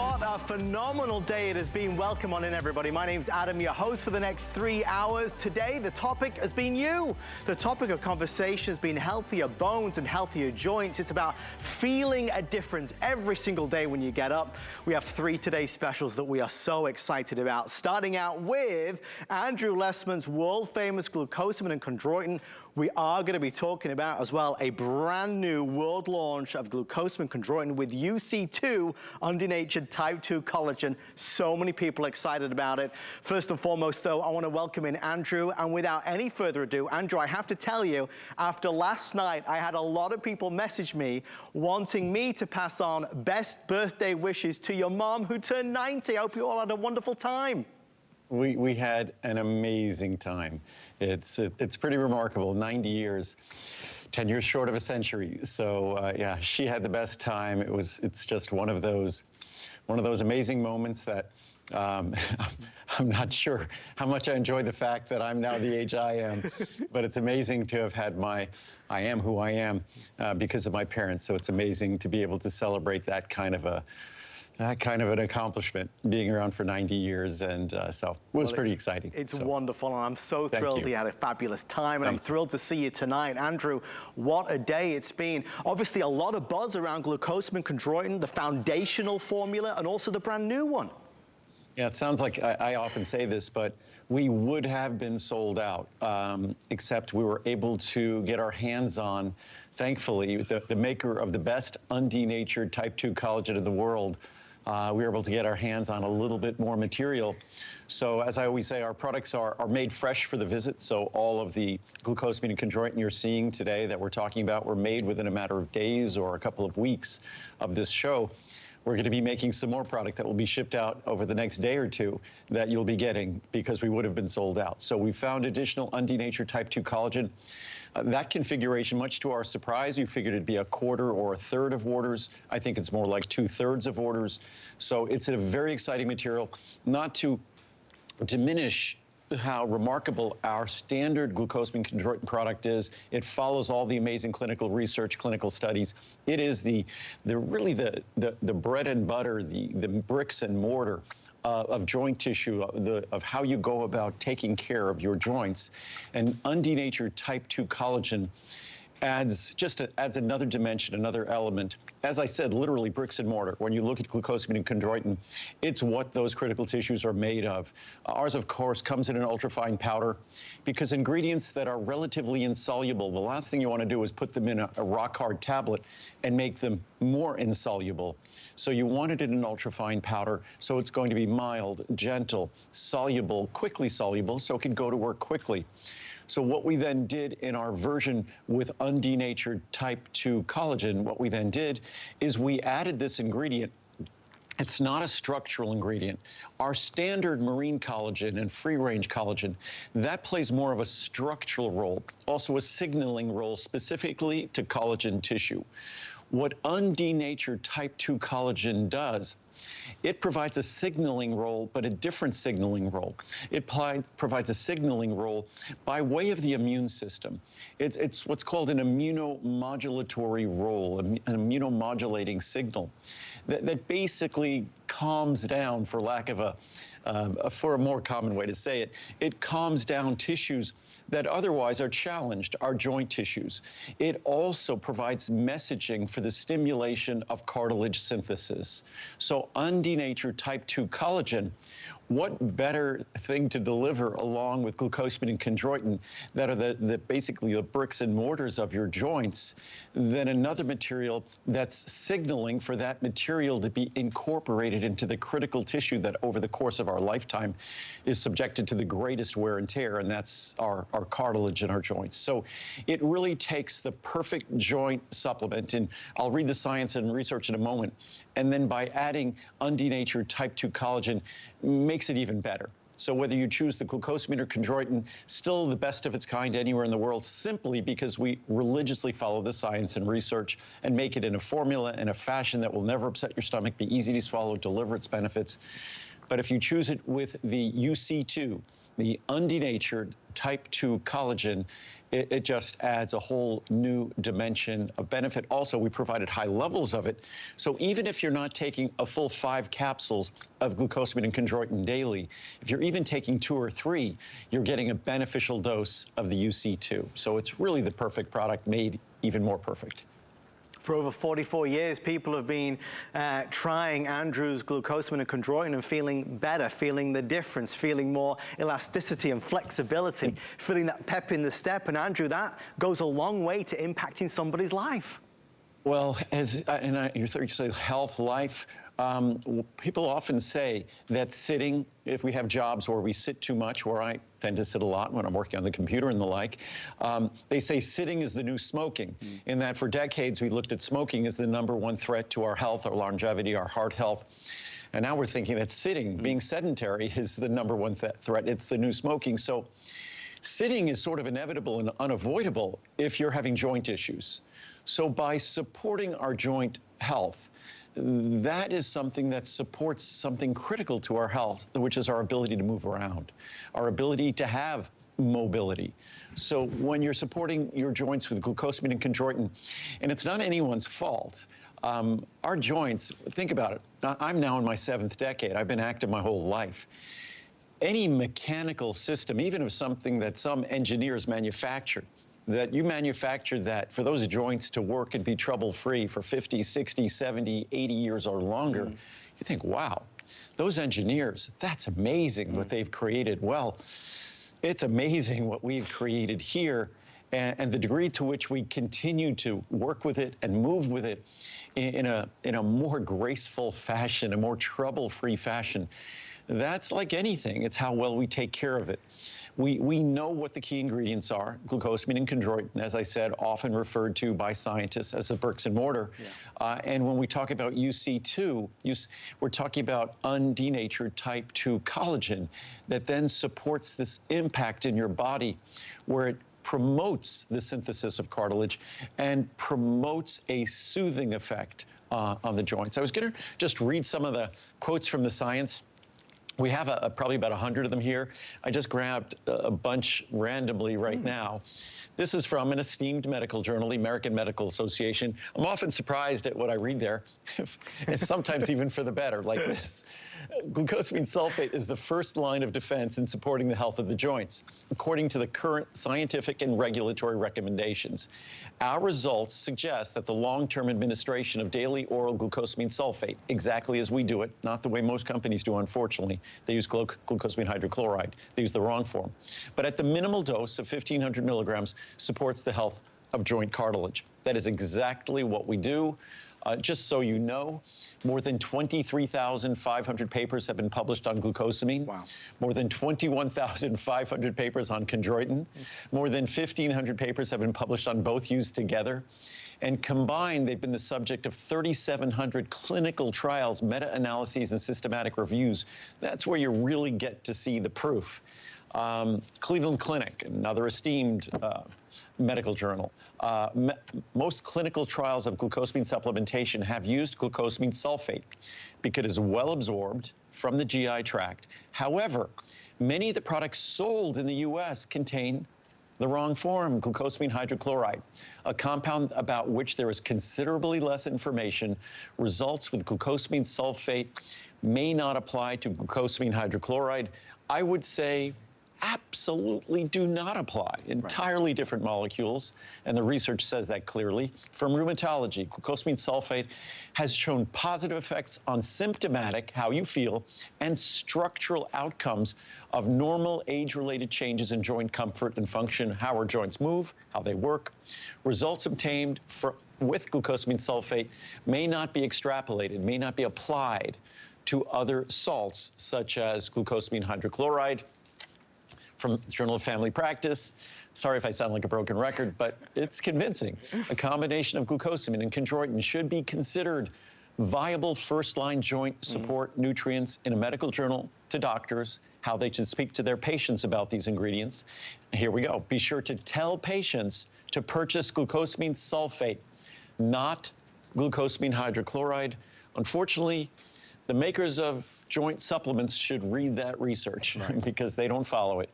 What a phenomenal day it has been. Welcome on in, everybody. My name's Adam, your host for the next 3 hours. Today, the topic has been you. The topic of conversation has been healthier bones and healthier joints. It's about feeling a difference every single day when you get up. We have 3 today's specials that we are so excited about. Starting out with Andrew Lessmans' world-famous Glucosamine and Chondroitin. We are going to be talking about as well a brand new world launch of Glucosamine Chondroitin with UC2 undenatured type 2 collagen. So many people excited about it. First and foremost, though, I want to welcome in Andrew. And without any further ado, Andrew, I have to tell you, after last night, I had a lot of people message me wanting me to pass on best birthday wishes to your mom who turned 90. I hope you all had a wonderful time. We had an amazing time. It's pretty remarkable. 90 years, 10 years short of a century. So yeah, she had the best time. It's just one of those amazing moments that I'm not sure how much I enjoy the fact that I'm now the age I am, but it's amazing to have had I am who I am because of my parents. So it's amazing to be able to celebrate that kind of an accomplishment, being around for 90 years, and so it was pretty exciting. It's wonderful, and I'm so thrilled you had a fabulous time, and I'm thrilled to see you tonight. Andrew, what a day it's been. Obviously, a lot of buzz around Glucosamine Chondroitin, the foundational formula, and also the brand new one. Yeah, it sounds like I often say this, but we would have been sold out, except we were able to get our hands on, thankfully, the maker of the best undenatured type 2 collagen in the world. We were able to get our hands on a little bit more material. So as I always say, our products are made fresh for the visit. So all of the Glucosamine and Chondroitin you're seeing today that we're talking about were made within a matter of days or a couple of weeks of this show. We're going to be making some more product that will be shipped out over the next day or two that you'll be getting because we would have been sold out. So we found additional undenatured type 2 collagen. That configuration, much to our surprise, we figured it'd be a quarter or a third of orders. I think it's more like 2/3 of orders. So it's a very exciting material, not to diminish how remarkable our standard Glucosamine Chondroitin product is. It follows all the amazing clinical research, clinical studies. It is really the bread and butter, the bricks and mortar of joint tissue, of how you go about taking care of your joints. And undenatured type 2 collagen adds another dimension, another element. As I said, literally bricks and mortar. When you look at Glucosamine and Chondroitin, it's what those critical tissues are made of. Ours, of course, comes in an ultrafine powder because ingredients that are relatively insoluble, the last thing you want to do is put them in a rock-hard tablet and make them more insoluble. So you want it in an ultrafine powder, so it's going to be mild, gentle, soluble, quickly soluble, so it can go to work quickly. So what we then did in our version with undenatured type 2 collagen, what we then did is we added this ingredient. It's not a structural ingredient. Our standard marine collagen and free-range collagen, that plays more of a structural role, also a signaling role specifically to collagen tissue. What undenatured type 2 collagen does, it provides a signaling role, but a different signaling role. It provides a signaling role by way of the immune system. It's what's called an immunomodulatory role, an immunomodulating signal that basically calms down, for lack of for a more common way to say it, it calms down tissues that otherwise are challenged, our joint tissues. It also provides messaging for the stimulation of cartilage synthesis. So undenatured type 2 collagen, what better thing to deliver along with Glucosamine and Chondroitin that are basically the bricks and mortars of your joints than another material that's signaling for that material to be incorporated into the critical tissue that over the course of our lifetime is subjected to the greatest wear and tear, and that's our cartilage in our joints. So it really takes the perfect joint supplement, and I'll read the science and research in a moment, and then by adding undenatured type 2 collagen, makes it even better. So whether you choose the Glucosamine or Chondroitin, still the best of its kind anywhere in the world, simply because we religiously follow the science and research and make it in a formula, in a fashion that will never upset your stomach, be easy to swallow, deliver its benefits. But if you choose it with the UC2, the undenatured type 2 collagen, it just adds a whole new dimension of benefit. Also, we provided high levels of it. So even if you're not taking a full 5 capsules of glucosamine and chondroitin daily, if you're even taking 2 or 3, you're getting a beneficial dose of the UC2. So it's really the perfect product made even more perfect. For over 44 years, people have been trying Andrew's glucosamine and chondroitin and feeling better, feeling the difference, feeling more elasticity and flexibility, feeling that pep in the step. And Andrew, that goes a long way to impacting somebody's life. Well, you say health, life. People often say that sitting, if we have jobs where we sit too much, where I tend to sit a lot when I'm working on the computer and the like, they say sitting is the new smoking, in that for decades we looked at smoking as the #1 threat to our health, our longevity, our heart health. And now we're thinking that sitting, being sedentary, is the #1 threat. It's the new smoking. So sitting is sort of inevitable and unavoidable if you're having joint issues. So by supporting our joint health, that is something that supports something critical to our health, which is our ability to move around, our ability to have mobility. So when you're supporting your joints with glucosamine and chondroitin, and it's not anyone's fault, our joints, think about it. I'm now in my 7th decade. I've been active my whole life. Any mechanical system, even of something that some engineers manufacture, that you manufacture that for those joints to work and be trouble-free for 50, 60, 70, 80 years or longer, you think, wow, those engineers, that's amazing what they've created. Well, it's amazing what we've created here, and the degree to which we continue to work with it and move with it in a more graceful fashion, a more trouble-free fashion. That's like anything. It's how well we take care of it. We know what the key ingredients are. Glucosamine and chondroitin, as I said, often referred to by scientists as a bricks and mortar. Yeah. And when we talk about UC2, we're talking about undenatured type 2 collagen that then supports this impact in your body where it promotes the synthesis of cartilage and promotes a soothing effect on the joints. I was going to just read some of the quotes from the science. We have probably about 100 of them here. I just grabbed a bunch randomly right now. This is from an esteemed medical journal, the American Medical Association. I'm often surprised at what I read there. It's sometimes even for the better, like this. Glucosamine sulfate is the first line of defense in supporting the health of the joints, according to the current scientific and regulatory recommendations. Our results suggest that the long-term administration of daily oral glucosamine sulfate, exactly as we do it, not the way most companies do, unfortunately. They use glucosamine hydrochloride. They use the wrong form. But at the minimal dose of 1,500 milligrams, supports the health of joint cartilage. That is exactly what we do. Just so you know, more than 23,500 papers have been published on glucosamine. Wow. More than 21,500 papers on chondroitin. More than 1,500 papers have been published on both used together. And combined, they've been the subject of 3,700 clinical trials, meta-analyses, and systematic reviews. That's where you really get to see the proof. Cleveland Clinic, another esteemed medical journal. Most clinical trials of glucosamine supplementation have used glucosamine sulfate because it is well absorbed from the GI tract. However, many of the products sold in the U.S. contain the wrong form, glucosamine hydrochloride, a compound about which there is considerably less information. Results with glucosamine sulfate may not apply to glucosamine hydrochloride. I would say absolutely do not apply. Entirely different molecules, and the research says that clearly. From rheumatology, glucosamine sulfate has shown positive effects on symptomatic, how you feel, and structural outcomes of normal age-related changes in joint comfort and function, how our joints move, how they work. Results obtained with glucosamine sulfate may not be extrapolated, may not be applied to other salts, such as glucosamine hydrochloride, from Journal of Family Practice. Sorry if I sound like a broken record, but it's convincing. A combination of glucosamine and chondroitin should be considered viable first-line joint support nutrients in a medical journal to doctors, how they should speak to their patients about these ingredients. Here we go. Be sure to tell patients to purchase glucosamine sulfate, not glucosamine hydrochloride. Unfortunately, the makers of joint supplements should read that research because they don't follow it.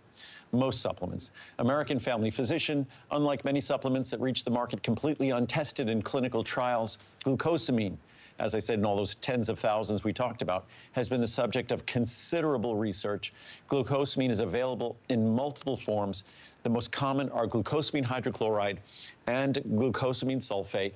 most supplements. American Family Physician, unlike many supplements that reach the market completely untested in clinical trials, glucosamine, as I said, in all those tens of thousands we talked about, has been the subject of considerable research. Glucosamine is available in multiple forms. The most common are glucosamine hydrochloride and glucosamine sulfate.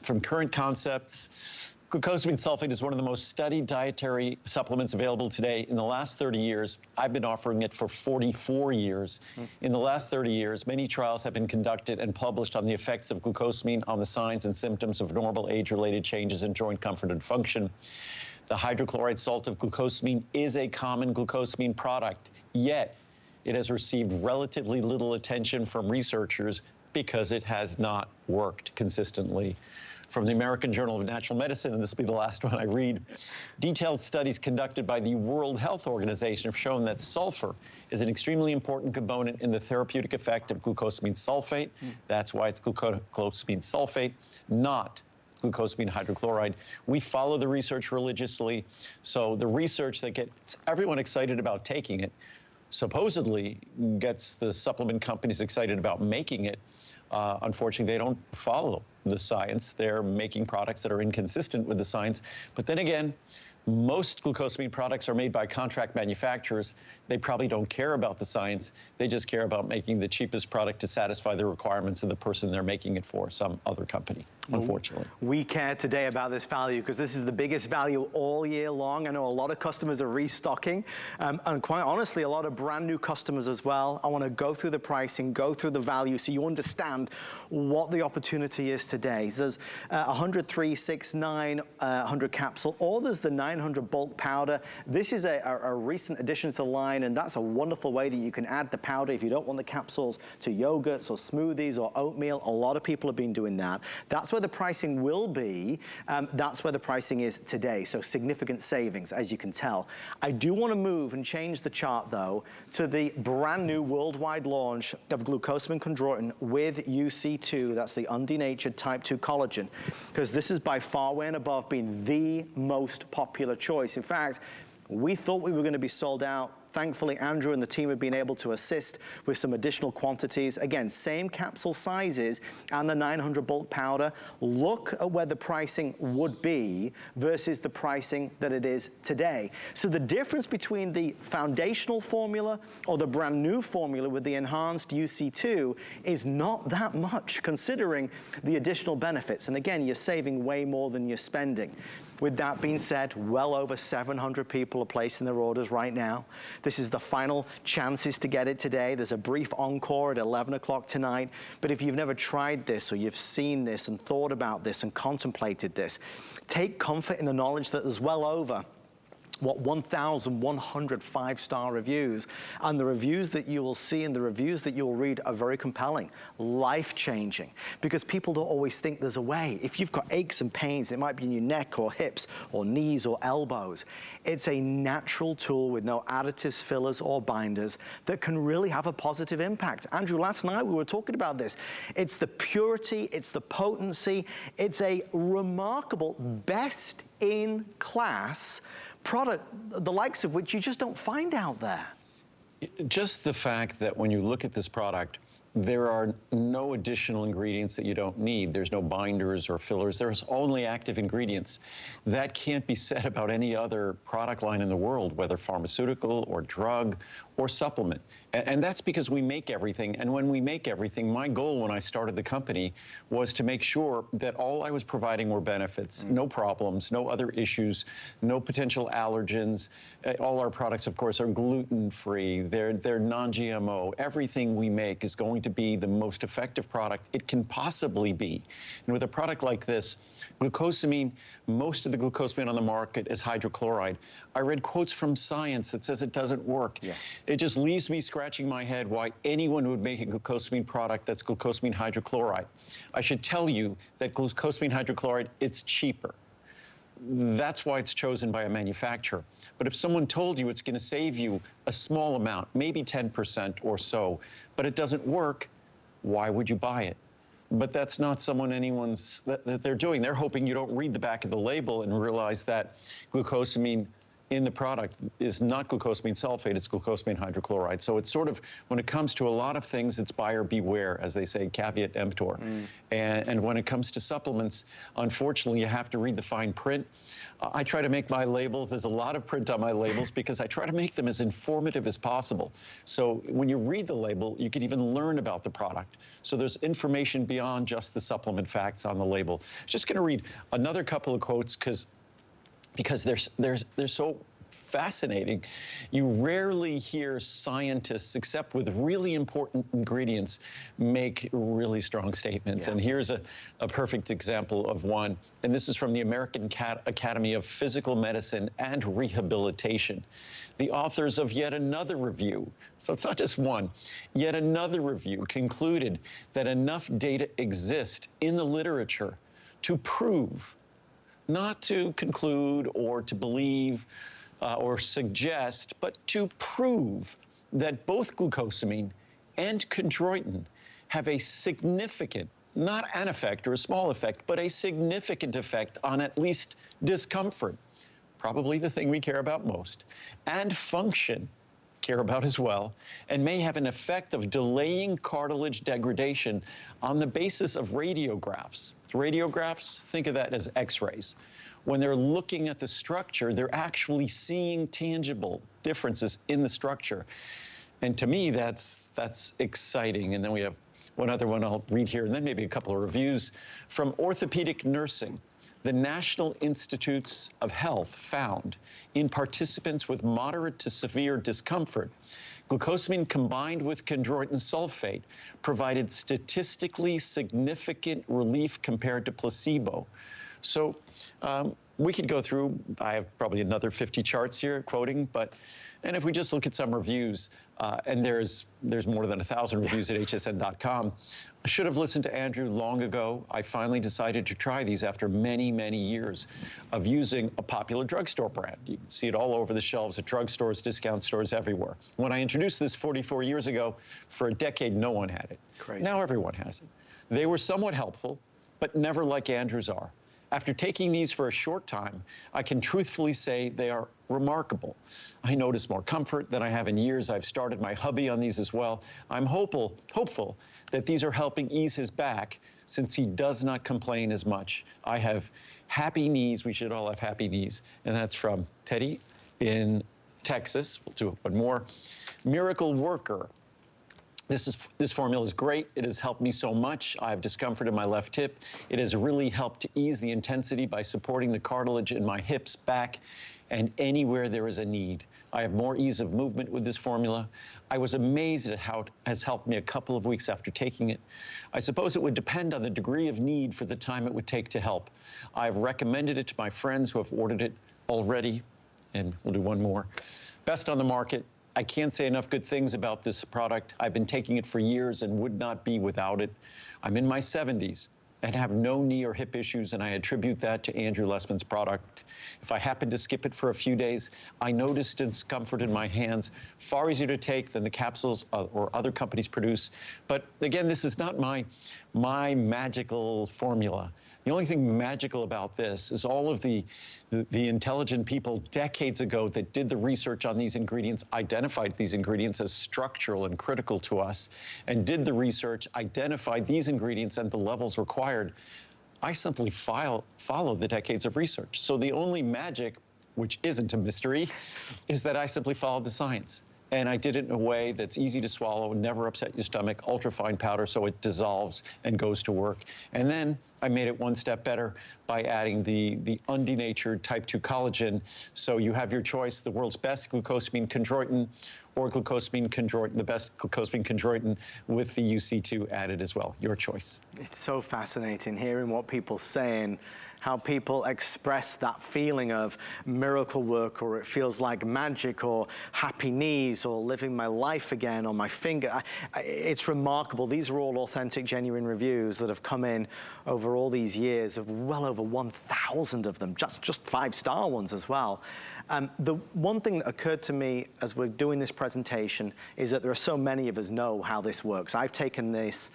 From current concepts, glucosamine sulfate is one of the most studied dietary supplements available today. In the last 30 years, I've been offering it for 44 years. In the last 30 years, many trials have been conducted and published on the effects of glucosamine on the signs and symptoms of normal age-related changes in joint comfort and function. The hydrochloride salt of glucosamine is a common glucosamine product, yet it has received relatively little attention from researchers because it has not worked consistently. From the American Journal of Natural Medicine, and this will be the last one I read, detailed studies conducted by the World Health Organization have shown that sulfur is an extremely important component in the therapeutic effect of glucosamine sulfate. That's why it's glucosamine sulfate, not glucosamine hydrochloride. We follow the research religiously, so the research that gets everyone excited about taking it supposedly gets the supplement companies excited about making it. Unfortunately, they don't follow the science. They're making products that are inconsistent with the science. But then again, most glucosamine products are made by contract manufacturers. They probably don't care about the science. They just care about making the cheapest product to satisfy the requirements of the person they're making it for, some other company, unfortunately. We care today about this value because this is the biggest value all year long. I know a lot of customers are restocking, and quite honestly, a lot of brand new customers as well. I want to go through the pricing, go through the value so you understand what the opportunity is today. So there's 103, 6, 9, 100 capsule, or there's the 900 bulk powder. This is a recent addition to the line, and that's a wonderful way that you can add the powder if you don't want the capsules to yogurts or smoothies or oatmeal. A lot of people have been doing that. That's where the pricing will be. That's where the pricing is today. So significant savings, as you can tell. I do want to move and change the chart, though, to the brand new worldwide launch of Glucosamine Chondroitin with UC2. That's the undenatured type 2 collagen, because this is by far way and above being the most popular choice. In fact, we thought we were going to be sold out. Thankfully, Andrew and the team have been able to assist with some additional quantities. Again, same capsule sizes and the 900 bulk powder. Look at where the pricing would be versus the pricing that it is today. So the difference between the foundational formula or the brand new formula with the enhanced UC2 is not that much, considering the additional benefits. And again, you're saving way more than you're spending. With that being said, well over 700 people are placing their orders right now. This is the final chances to get it today. There's a brief encore at 11 o'clock tonight. But if you've never tried this or you've seen this and thought about this and contemplated this, take comfort in the knowledge that there's well over 1,100 five-star reviews, and the reviews that you will see and the reviews that you'll read are very compelling, life-changing, because people don't always think there's a way. If you've got aches and pains, it might be in your neck or hips or knees or elbows, it's a natural tool with no additives, fillers, or binders that can really have a positive impact. Andrew, last night we were talking about this. It's the purity, it's the potency, it's a remarkable, best-in-class product, the likes of which you just don't find out there. Just the fact that when you look at this product, there are no additional ingredients that you don't need. There's no binders or fillers. There's only active ingredients. That can't be said about any other product line in the world, whether pharmaceutical or drug or supplement. And that's because we make everything. And when we make everything, my goal when I started the company was to make sure that all I was providing were benefits, no problems, no other issues, no potential allergens. All our products, of course, are gluten-free. They're non-GMO. Everything we make is going to be the most effective product it can possibly be. And with a product like this, glucosamine, most of the glucosamine on the market is hydrochloride. I read quotes from science that says it doesn't work. Yes. It just leaves me scratching my head why anyone would make a glucosamine product that's glucosamine hydrochloride. I should tell you that glucosamine hydrochloride, it's cheaper. That's why it's chosen by a manufacturer. But if someone told you it's going to save you a small amount, maybe 10% or so, but it doesn't work, why would you buy it? But that's not that they're doing. They're hoping you don't read the back of the label and realize that glucosamine in the product is not glucosamine sulfate, it's glucosamine hydrochloride. So it's sort of, when it comes to a lot of things, it's buyer beware, as they say, caveat emptor. And when it comes to supplements, unfortunately, you have to read the fine print. I try to make my labels, there's a lot of print on my labels because I try to make them as informative as possible. So when you read the label, you can even learn about the product. So there's information beyond just the supplement facts on the label. Just going to read another couple of quotes because they're so fascinating. You rarely hear scientists, except with really important ingredients, make really strong statements. Yeah. And here's a perfect example of one. And this is from the American Academy of Physical Medicine and Rehabilitation. The authors of yet another review, so it's not just one, yet another review concluded that enough data exist in the literature to prove, not to conclude or to believe or suggest, but to prove that both glucosamine and chondroitin have a significant, not an effect or a small effect, but a significant effect on at least discomfort, probably the thing we care about most, and function, care about as well, and may have an effect of delaying cartilage degradation on the basis of radiographs. Radiographs, think of that as X-rays. When they're looking at the structure, they're actually seeing tangible differences in the structure. And to me, that's exciting. And then we have one other one I'll read here, and then maybe a couple of reviews. From Orthopedic Nursing, the National Institutes of Health found in participants with moderate to severe discomfort, glucosamine combined with chondroitin sulfate provided statistically significant relief compared to placebo. So we could go through, I have probably another 50 charts here quoting, and if we just look at some reviews, and there's more than 1,000 reviews at hsn.com. I should have listened to Andrew long ago. I finally decided to try these after many, many years of using a popular drugstore brand. You can see it all over the shelves at drugstores, discount stores, everywhere. When I introduced this 44 years ago, for a decade, no one had it. Crazy. Now everyone has it. They were somewhat helpful, but never like Andrew's are. After taking these for a short time, I can truthfully say they are remarkable. I notice more comfort than I have in years. I've started my hubby on these as well. I'm hopeful that these are helping ease his back since he does not complain as much. I have happy knees. We should all have happy knees. And that's from Teddy in Texas. We'll do one more. Miracle Worker. This formula is great. It has helped me so much. I have discomfort in my left hip. It has really helped to ease the intensity by supporting the cartilage in my hips, back, and anywhere there is a need. I have more ease of movement with this formula. I was amazed at how it has helped me a couple of weeks after taking it. I suppose it would depend on the degree of need for the time it would take to help. I've recommended it to my friends who have ordered it already, and we'll do one more. Best on the market. I can't say enough good things about this product. I've been taking it for years and would not be without it. I'm in my 70s and have no knee or hip issues, and I attribute that to Andrew Lessman's product. If I happen to skip it for a few days, I notice discomfort in my hands, far easier to take than the capsules or other companies produce. But again, this is not my magical formula. The only thing magical about this is all of the intelligent people decades ago that did the research on these ingredients, identified these ingredients as structural and critical to us, and did the research, identified these ingredients and the levels required. I simply follow the decades of research. So the only magic, which isn't a mystery, is that I simply followed the science. And I did it in a way that's easy to swallow, never upset your stomach, ultra-fine powder so it dissolves and goes to work. And then I made it one step better by adding the undenatured type 2 collagen. So you have your choice, the world's best glucosamine chondroitin or glucosamine chondroitin, the best glucosamine chondroitin with the UC2 added as well. Your choice. It's so fascinating hearing what people saying, how people express that feeling of miracle work, or it feels like magic, or happy knees, or living my life again, or my finger. It's remarkable. These are all authentic, genuine reviews that have come in over all these years, of well over 1,000 of them, just 5-star ones as well. The one thing that occurred to me as we're doing this presentation is that there are so many of us know how this works. I've taken this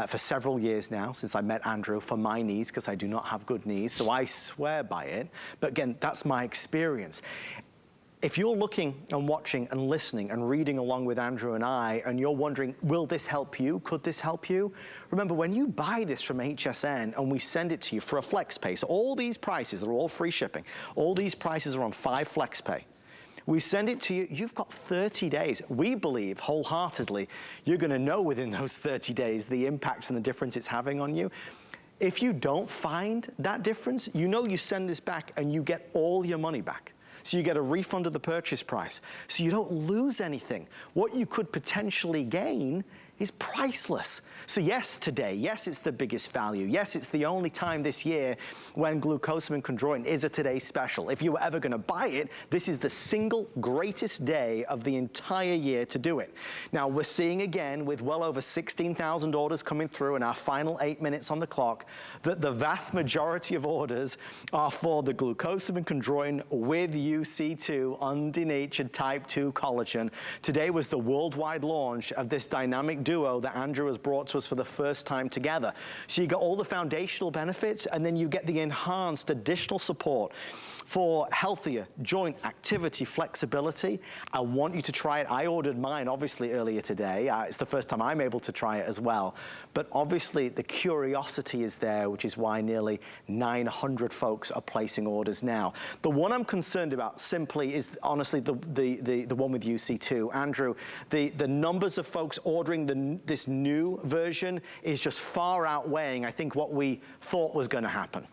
for several years now, since I met Andrew, for my knees, because I do not have good knees, so I swear by it. But again, that's my experience. If you're looking and watching and listening and reading along with Andrew and I, and you're wondering, will this help you? Could this help you? Remember, when you buy this from HSN and we send it to you for a flex pay, so all these prices, they're all free shipping. All these prices are on 5 flex pay. We send it to you, you've got 30 days. We believe wholeheartedly you're gonna know within those 30 days the impact and the difference it's having on you. If you don't find that difference, you know you send this back and you get all your money back. So you get a refund of the purchase price. So you don't lose anything. What you could potentially gain is priceless. So yes, today, yes, it's the biggest value. Yes, it's the only time this year when Glucosamine and Chondroitin is a today special. If you were ever gonna buy it, this is the single greatest day of the entire year to do it. Now, we're seeing again, with well over 16,000 orders coming through in our final 8 minutes on the clock, that the vast majority of orders are for the Glucosamine and Chondroitin with UC2 undenatured type 2 collagen. Today was the worldwide launch of this dynamic duo that Andrew has brought to us for the first time together. So you got all the foundational benefits, and then you get the enhanced additional support for healthier joint activity, flexibility. I want you to try it. I ordered mine obviously earlier today. It's the first time I'm able to try it as well. But obviously the curiosity is there, which is why nearly 900 folks are placing orders now. The one I'm concerned about simply is honestly the one with UC2. Andrew, the numbers of folks ordering this new version is just far outweighing, I think, what we thought was going to happen.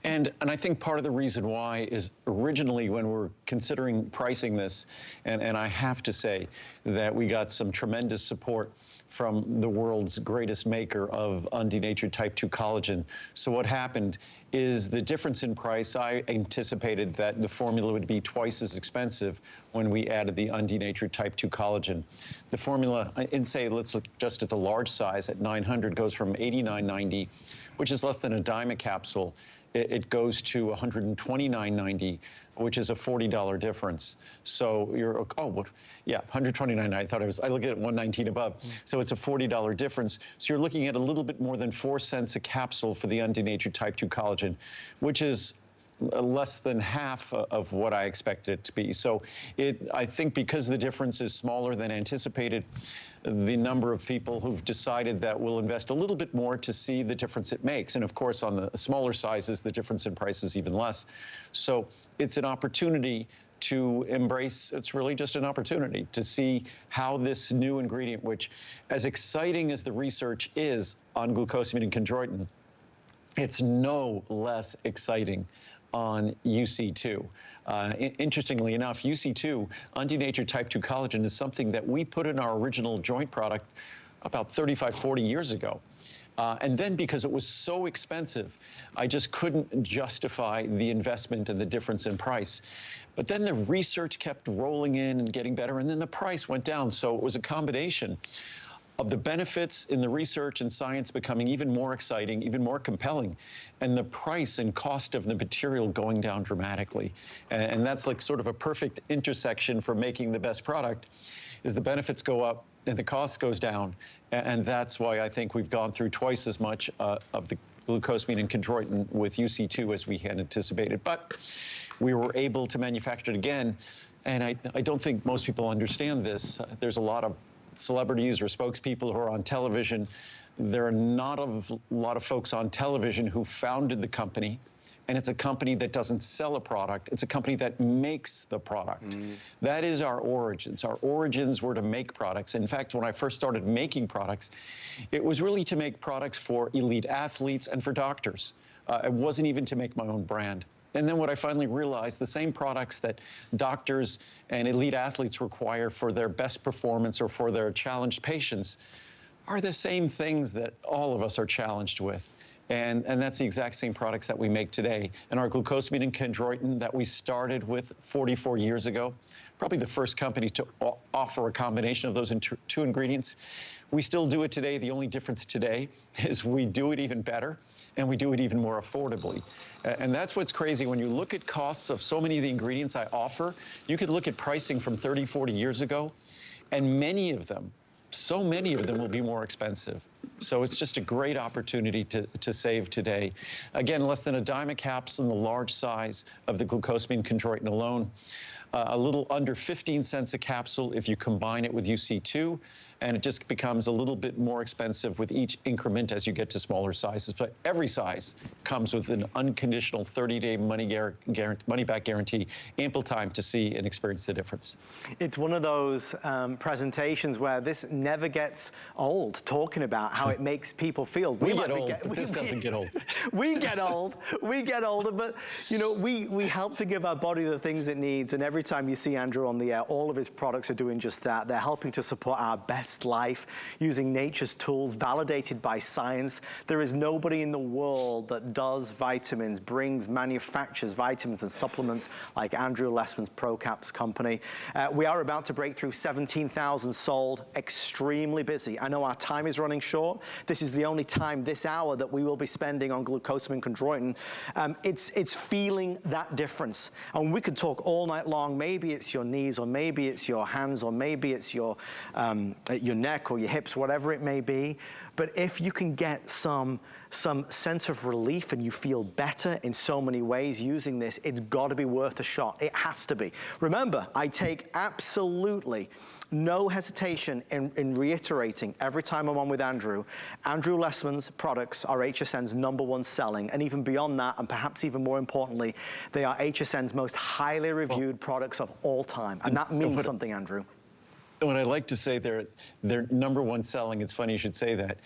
And I think part of the reason why is originally when we're considering pricing this, and I have to say that we got some tremendous support from the world's greatest maker of undenatured type 2 collagen. So what happened is the difference in price, I anticipated that the formula would be twice as expensive when we added the undenatured type 2 collagen. The formula, and say, let's look just at the large size at 900, goes from $89.90, which is less than a dime a capsule. It goes to $129.90, which is a $40 difference. So you're, oh, well, yeah, $129. I look at it $119 above. So it's a $40 difference. So you're looking at a little bit more than 4 cents a capsule for the undenatured type 2 collagen, which is less than half of what I expected it to be. So I think because the difference is smaller than anticipated, the number of people who've decided that we'll invest a little bit more to see the difference it makes. And of course, on the smaller sizes, the difference in price is even less. So it's an opportunity to embrace, it's really just an opportunity to see how this new ingredient, which as exciting as the research is on glucosamine and chondroitin, it's no less exciting on UC2. Interestingly enough, UC2, undenatured type 2 collagen, is something that we put in our original joint product about 35, 40 years ago. And then because it was so expensive, I just couldn't justify the investment and the difference in price. But then the research kept rolling in and getting better, and then the price went down. So it was a combination of the benefits in the research and science becoming even more exciting, even more compelling, and the price and cost of the material going down dramatically. And that's like sort of a perfect intersection for making the best product, is the benefits go up and the cost goes down. And that's why I think we've gone through twice as much of the glucosamine and chondroitin with UC2 as we had anticipated. But we were able to manufacture it again. And I don't think most people understand this. There's a lot of celebrities or spokespeople who are on television. There are not a lot of folks on television who founded the company, and it's a company that doesn't sell a product. It's a company that makes the product. That is our origins. Our origins were to make products. In fact, when I first started making products, it was really to make products for elite athletes and for doctors. It wasn't even to make my own brand. And then what I finally realized, the same products that doctors and elite athletes require for their best performance or for their challenged patients are the same things that all of us are challenged with. And that's the exact same products that we make today. And our glucosamine and chondroitin that we started with 44 years ago, probably the first company to offer a combination of those two ingredients. We still do it today. The only difference today is we do it even better, and we do it even more affordably. And that's what's crazy. When you look at costs of so many of the ingredients I offer, you could look at pricing from 30, 40 years ago, and many of them, so many of them will be more expensive. So it's just a great opportunity to save today. Again, less than a dime a capsule in the large size of the glucosamine chondroitin alone. a little under 15 cents a capsule if you combine it with UC2, and it just becomes a little bit more expensive with each increment as you get to smaller sizes. But every size comes with an unconditional 30-day money-back guarantee, ample time to see and experience the difference. It's one of those presentations where this never gets old, talking about how it makes people feel. We get old, but this doesn't get old. We get old, we get older, but you know, we help to give our body the things it needs, and every time you see Andrew on the air, all of his products are doing just that. They're helping to support our best life using nature's tools, validated by science. There is nobody in the world that does vitamins, manufactures vitamins and supplements like Andrew Lessmans ProCaps company. We are about to break through 17,000 sold, extremely busy. I know our time is running short. This is the only time this hour that we will be spending on Glucosamine Chondroitin. It's feeling that difference. And we could talk all night long. Maybe it's your knees, or maybe it's your hands, or maybe it's your neck or your hips, whatever it may be. But if you can get some sense of relief and you feel better in so many ways using this, it's got to be worth a shot. It has to be. Remember, I take absolutely no hesitation in reiterating every time I'm on with Andrew Lessmans products are HSN's #1 selling, and even beyond that, and perhaps even more importantly, they are HSN's most highly reviewed products of all time. And that means something, Andrew. What I like to say, they're #1 selling. It's funny you should say that,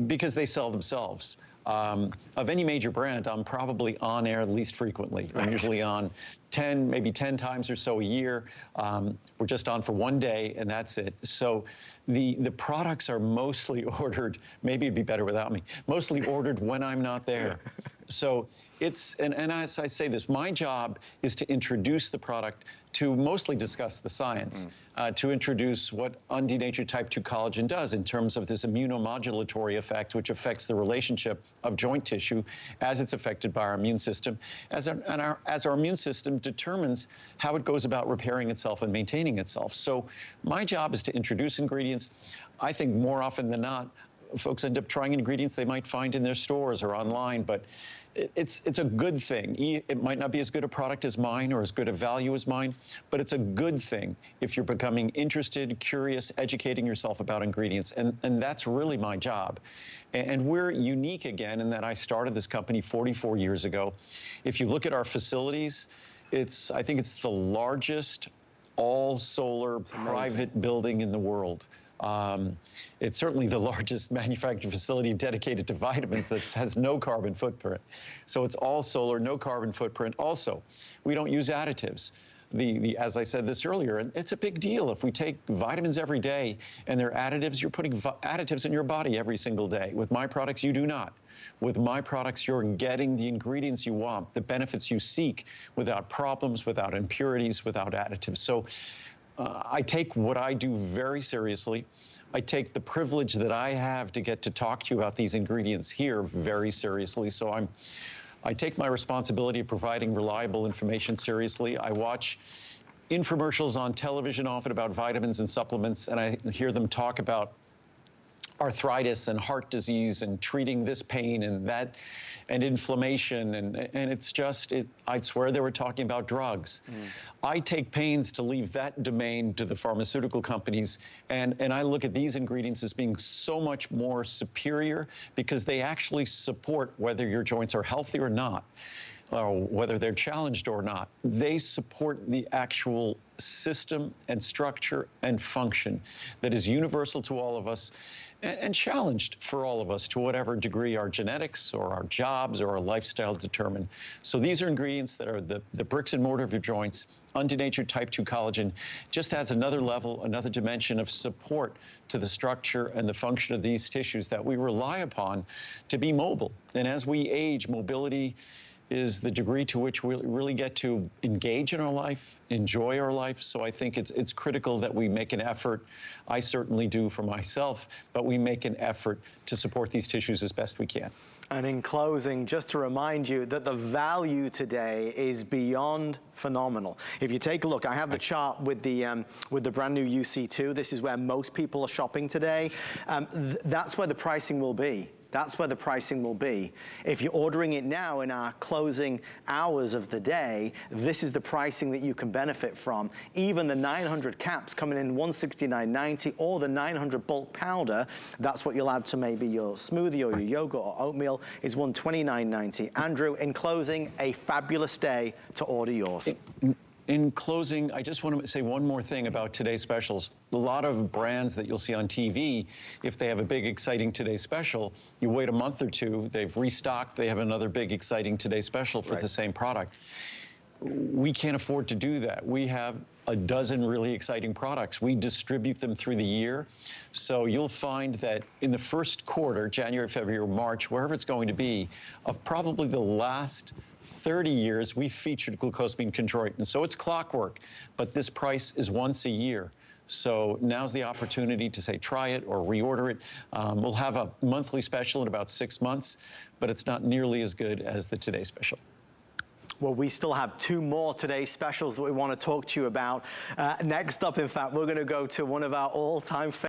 because they sell themselves. Of any major brand, I'm probably on air least frequently. I'm usually on maybe 10 times or so a year. We're just on for one day, and that's it. So the products are mostly ordered, maybe it'd be better without me, mostly ordered when I'm not there. So it's, and as I say this, my job is to introduce the product, to mostly discuss the science, to introduce what undenatured type 2 collagen does in terms of this immunomodulatory effect, which affects the relationship of joint tissue as it's affected by our immune system, as our immune system determines how it goes about repairing itself and maintaining itself. So my job is to introduce ingredients. I think more often than not, folks end up trying ingredients they might find in their stores or online, but it's a good thing. It might not be as good a product as mine or as good a value as mine, but it's a good thing if you're becoming interested, curious, educating yourself about ingredients. And that's really my job. And we're unique again in that I started this company 44 years ago. If you look at our facilities, I think it's the largest all-solar private building in the world. It's certainly the largest manufacturing facility dedicated to vitamins that has no carbon footprint. So it's all solar, no carbon footprint. Also, we don't use additives. As I said this earlier, it's a big deal. If we take vitamins every day and they're additives, you're putting additives in your body every single day. With my products, you do not. With my products, you're getting the ingredients you want, the benefits you seek, without problems, without impurities, without additives. So I take what I do very seriously. I take the privilege that I have to get to talk to you about these ingredients here very seriously. So I take my responsibility of providing reliable information seriously. I watch infomercials on television often about vitamins and supplements, and I hear them talk about arthritis and heart disease and treating this pain and that and inflammation, and it's just, I'd swear they were talking about drugs. I take pains to leave that domain to the pharmaceutical companies, and I look at these ingredients as being so much more superior because they actually support whether your joints are healthy or not, or whether they're challenged or not. They support the actual system and structure and function that is universal to all of us and challenged for all of us to whatever degree our genetics or our jobs or our lifestyle determine. So these are ingredients that are the bricks and mortar of your joints. Undenatured type 2 collagen just adds another level, another dimension of support to the structure and the function of these tissues that we rely upon to be mobile. And as we age, mobility is the degree to which we really get to engage in our life, enjoy our life. So I think it's critical that we make an effort. I certainly do for myself, but we make an effort to support these tissues as best we can. And in closing, just to remind you that the value today is beyond phenomenal. If you take a look, I have the chart with the brand new UC2. This is where most people are shopping today. That's where the pricing will be. That's where the pricing will be. If you're ordering it now in our closing hours of the day, this is the pricing that you can benefit from. Even the 900 caps coming in $169.90, or the 900 bulk powder, that's what you'll add to maybe your smoothie or your yogurt or oatmeal, is $129.90. Andrew, in closing, a fabulous day to order yours. In closing, I just want to say one more thing about today's specials. A lot of brands that you'll see on TV, if they have a big, exciting Today Special, you wait a month or two, they've restocked, they have another big, exciting Today Special for the same product. We can't afford to do that. We have a dozen really exciting products. We distribute them through the year. So you'll find that in the first quarter, January, February, March, wherever it's going to be, of probably the last 30 years, we featured Glucosamine Chondroitin. So it's clockwork, but this price is once a year. So now's the opportunity to say, try it or reorder it. We'll have a monthly special in about 6 months, but it's not nearly as good as the Today Special. Well, we still have 2 more Today Specials that we want to talk to you about. Next up, in fact, we're going to go to one of our all-time favorites.